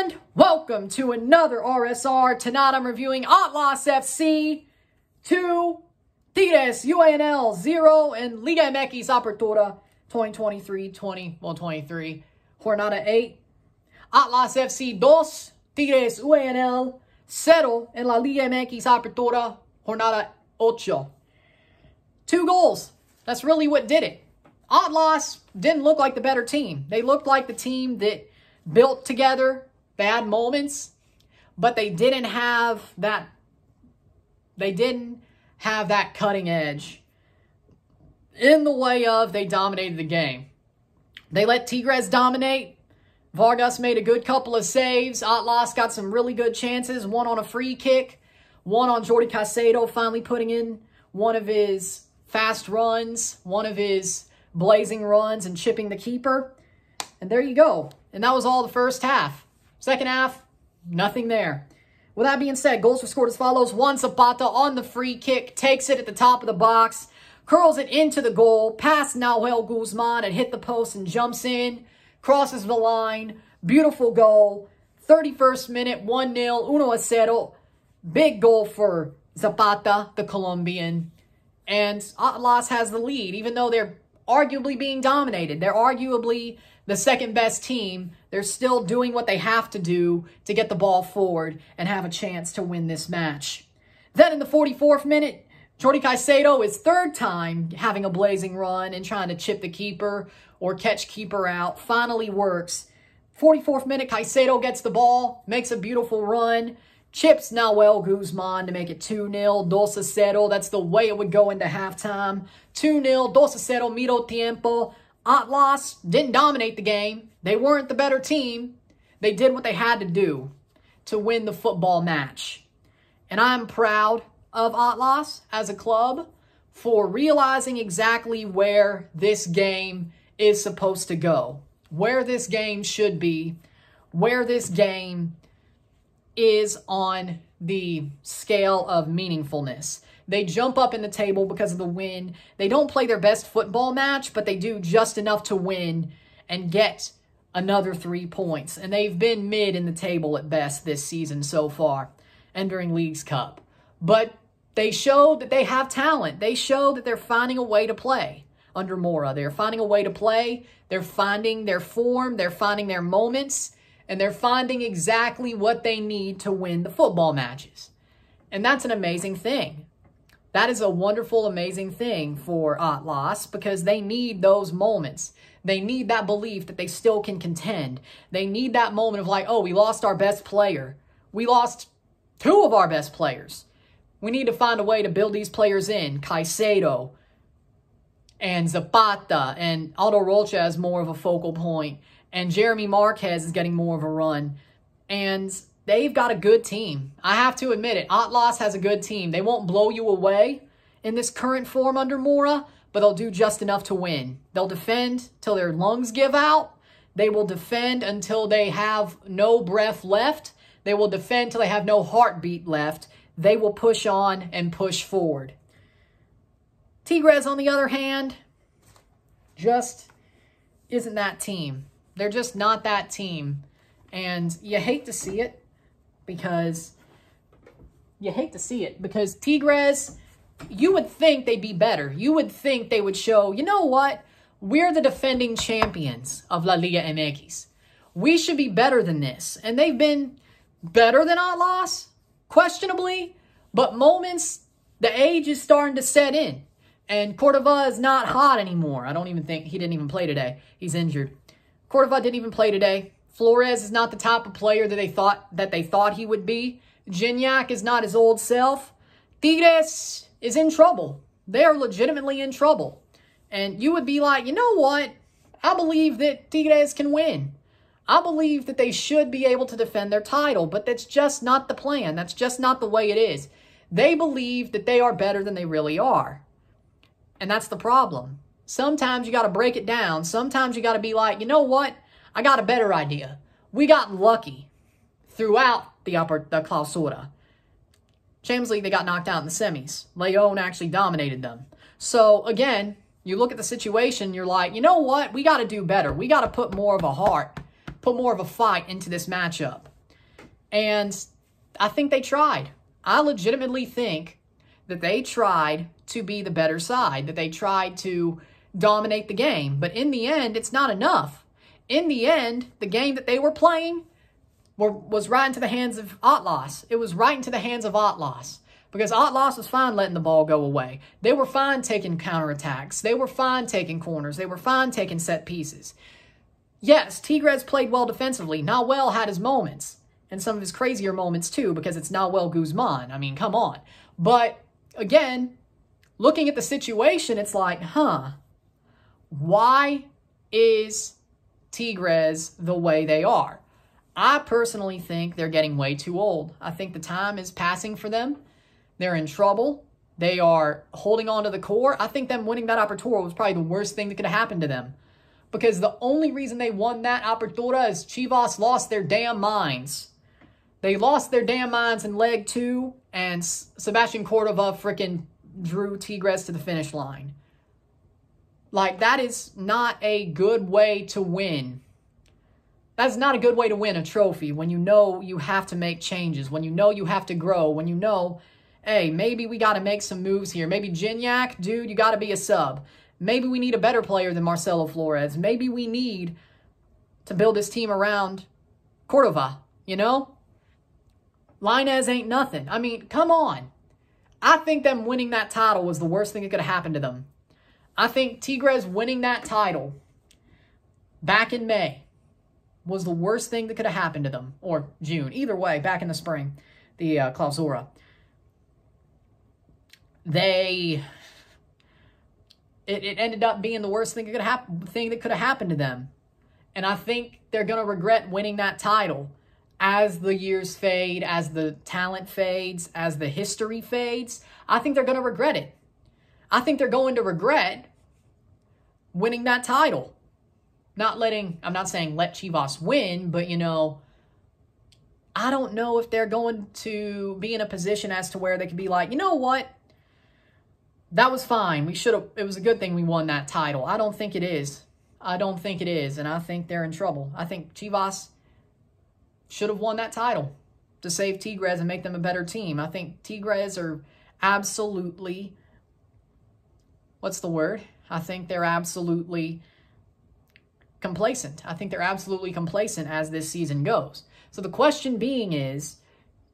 And welcome to another RSR. Tonight I'm reviewing Atlas FC 2, Tigres UANL 0, and Liga MX Apertura 2023, Jornada 8. Atlas FC 2, Tigres UANL 0 en la Liga MX Apertura Jornada 8. 2 goals. That's really what did it. Atlas didn't look like the better team. They looked like the team that built together, bad moments, but they didn't have that cutting edge in the way of they dominated the game. They let Tigres dominate. Vargas made a good couple of saves. Atlas got some really good chances, one on a free kick, one on Jordi Caicedo finally putting in one of his fast runs, one of his blazing runs and chipping the keeper. And there you go. And that was all the first half. Second half, nothing there. With that being said, goals were scored as follows. Juan Zapata on the free kick, takes it at the top of the box, curls it into the goal, past Nahuel Guzman and hit the post and jumps in, crosses the line. Beautiful goal. 31st minute, 1-0, 1-0. Big goal for Zapata, the Colombian. And Atlas has the lead, even though they're arguably being dominated. They're arguably the second best team. They're still doing what they have to do to get the ball forward and have a chance to win this match. Then in the 44th minute, Jordi Caicedo is third time having a blazing run and trying to chip the keeper or catch keeper out. Finally works. 44th minute, Caicedo gets the ball, makes a beautiful run, chips Nahuel Guzman to make it 2-0, 2-0. That's the way it would go into halftime. 2-0, 2-0, medio tiempo. Atlas didn't dominate the game. They weren't the better team. They did what they had to do to win the football match. And I'm proud of Atlas as a club for realizing exactly where this game is supposed to go, where this game should be, where this game is on the scale of meaningfulness. They jump up in the table because of the win. They don't play their best football match, but they do just enough to win and get another 3 points. And they've been mid in the table at best this season so far, entering League's Cup. But they showed that they have talent. They show that they're finding a way to play under Mora. They're finding a way to play. They're finding their form. They're finding their moments. And they're finding exactly what they need to win the football matches. And that's an amazing thing. That is a wonderful, amazing thing for Atlas because they need those moments. They need that belief that they still can contend. They need that moment of like, oh, we lost our best player. We lost 2 of our best players. We need to find a way to build these players in. Caicedo and Zapata and Aldo Rocha is more of a focal point. And Jeremy Marquez is getting more of a run. And they've got a good team. I have to admit it. Atlas has a good team. They won't blow you away in this current form under Mora, but they'll do just enough to win. They'll defend till their lungs give out. They will defend until they have no breath left. They will defend till they have no heartbeat left. They will push on and push forward. Tigres, on the other hand, just isn't that team. They're just not that team. And you hate to see it because Tigres, you would think they'd be better. You would think they would show, you know what? We're the defending champions of La Liga MX. We should be better than this. And they've been better than Atlas, questionably. But moments, the age is starting to set in. And Cordova is not hot anymore. I don't even think, he didn't even play today. He's injured. Cordova didn't even play today. Flores is not the type of player that they thought he would be. Gignac is not his old self. Tigres is in trouble. They are legitimately in trouble. And you would be like, you know what? I believe that Tigres can win. I believe that they should be able to defend their title, but that's just not the plan. That's just not the way it is. They believe that they are better than they really are. And that's the problem. Sometimes you got to break it down. Sometimes you got to be like, you know what? I got a better idea. We got lucky throughout the Clausura. Champions League, they got knocked out in the semis. Leon actually dominated them. So, again, you look at the situation, you're like, you know what? We got to do better. We got to put more of a heart, put more of a fight into this matchup. And I think they tried. I legitimately think that they tried to be the better side, that they tried to dominate the game. But in the end, it's not enough. In the end, the game that they were playing was right into the hands of Atlas. It was right into the hands of Atlas. Because Atlas was fine letting the ball go away. They were fine taking counterattacks. They were fine taking corners. They were fine taking set pieces. Yes, Tigres played well defensively. Nahuel had his moments. And some of his crazier moments too, because it's Nahuel Guzman. I mean, come on. But, again, looking at the situation, it's like, why is Tigres the way they are? I personally think they're getting way too old. I think the time is passing for them. They're in trouble. They are holding on to the core. I think them winning that Apertura was probably the worst thing that could have happened to them. Because the only reason they won that Apertura is Chivas lost their damn minds. They lost their damn minds in leg 2, and Sebastian Cordova freaking drew Tigres to the finish line. Like, that is not a good way to win. That's not a good way to win a trophy when you know you have to make changes, when you know you have to grow, when you know, hey, maybe we got to make some moves here. Maybe Gignac, dude, you got to be a sub. Maybe we need a better player than Marcelo Flores. Maybe we need to build this team around Cordova, you know? Lainez ain't nothing. I mean, come on. I think them winning that title was the worst thing that could have happened to them. I think Tigres winning that title back in May was the worst thing that could have happened to them. Or June. Either way, back in the spring. The Clausura. It ended up being the worst thing that could have happened to them. And I think they're going to regret winning that title. As the years fade, as the talent fades, as the history fades, I think they're going to regret it. I think they're going to regret winning that title. I'm not saying let Chivas win, but, you know, I don't know if they're going to be in a position as to where they could be like, you know what? That was fine. It was a good thing we won that title. I don't think it is. And I think they're in trouble. I think Chivas should have won that title to save Tigres and make them a better team. I think Tigres are absolutely, I think they're absolutely complacent. I think they're absolutely complacent as this season goes. So the question being is,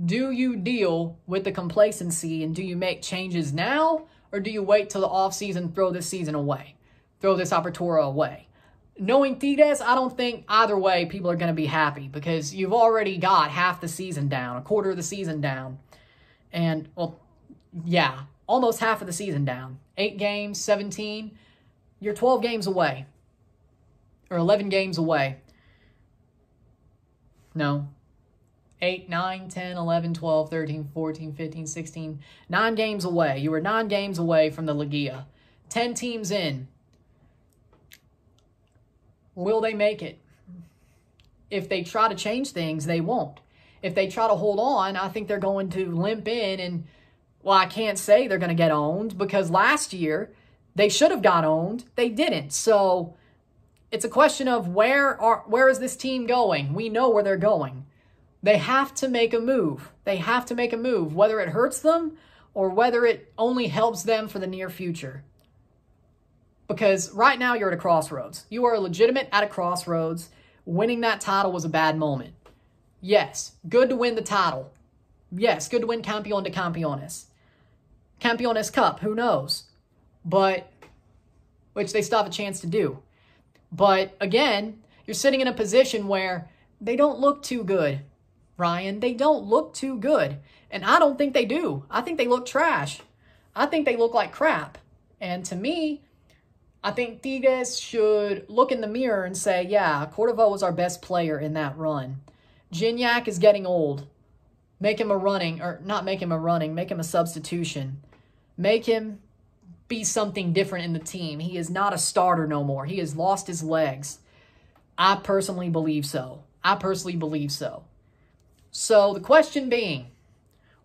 do you deal with the complacency and do you make changes now, or do you wait till the offseason, throw this season away, throw this Apertura away? Knowing Tigres, I don't think either way people are going to be happy because you've already got half the season down, a quarter of the season down. And, well, yeah, almost half of the season down. 8 games, 17. You're 12 games away. Or 11 games away. No. 8, 9, 10, 11, 12, 13, 14, 15, 16. 9 games away. You were 9 games away from the Liga. 10 teams in. Will they make it? If they try to change things, they won't. If they try to hold on, I think they're going to limp in and, well, I can't say they're going to get owned because last year they should have got owned. They didn't. So it's a question of where is this team going? We know where they're going. They have to make a move. They have to make a move, whether it hurts them or whether it only helps them for the near future. Because right now you're at a crossroads. You are legitimate at a crossroads. Winning that title was a bad moment. Yes, good to win the title. Yes, good to win Campeón de Campeones. Campeones Cup, who knows? But, which they still have a chance to do. But, again, you're sitting in a position where they don't look too good, Ryan. They don't look too good. And I don't think they do. I think they look trash. I think they look like crap. And to me, I think Tigres should look in the mirror and say, yeah, Cordova was our best player in that run. Gignac is getting old. Make him make him a substitution. Make him be something different in the team. He is not a starter no more. He has lost his legs. I personally believe so. So the question being,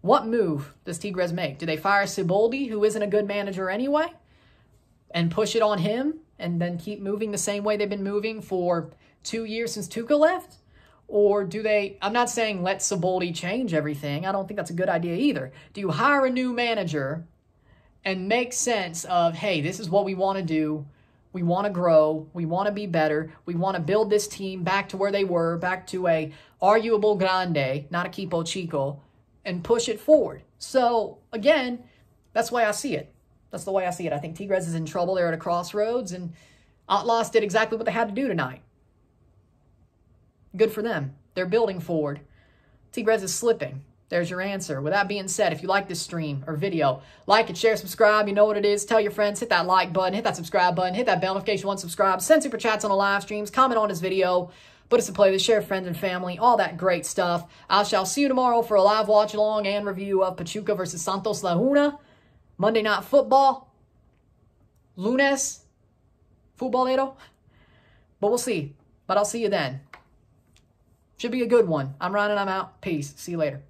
what move does Tigres make? Do they fire Siboldi, who isn't a good manager anyway, and push it on him and then keep moving the same way they've been moving for 2 years since Tuca left? Or do they, I'm not saying let Siboldi change everything. I don't think that's a good idea either. Do you hire a new manager and make sense of, hey, this is what we want to do. We want to grow. We want to be better. We want to build this team back to where they were, back to a arguable grande, not equipo chico, and push it forward. So, again, that's the way I see it. That's the way I see it. I think Tigres is in trouble. They're at a crossroads, and Atlas did exactly what they had to do tonight. Good for them. They're building forward. Tigres is slipping. There's your answer. With that being said, if you like this stream or video, like it, share, subscribe. You know what it is. Tell your friends. Hit that like button. Hit that subscribe button. Hit that bell notification once subscribed. Send super chats on the live streams. Comment on this video. Put us in playlist. Share with friends and family. All that great stuff. I shall see you tomorrow for a live watch along and review of Pachuca versus Santos Laguna. Monday Night Football. Lunes. Futbolero. But we'll see. But I'll see you then. Should be a good one. I'm Ryan and I'm out. Peace. See you later.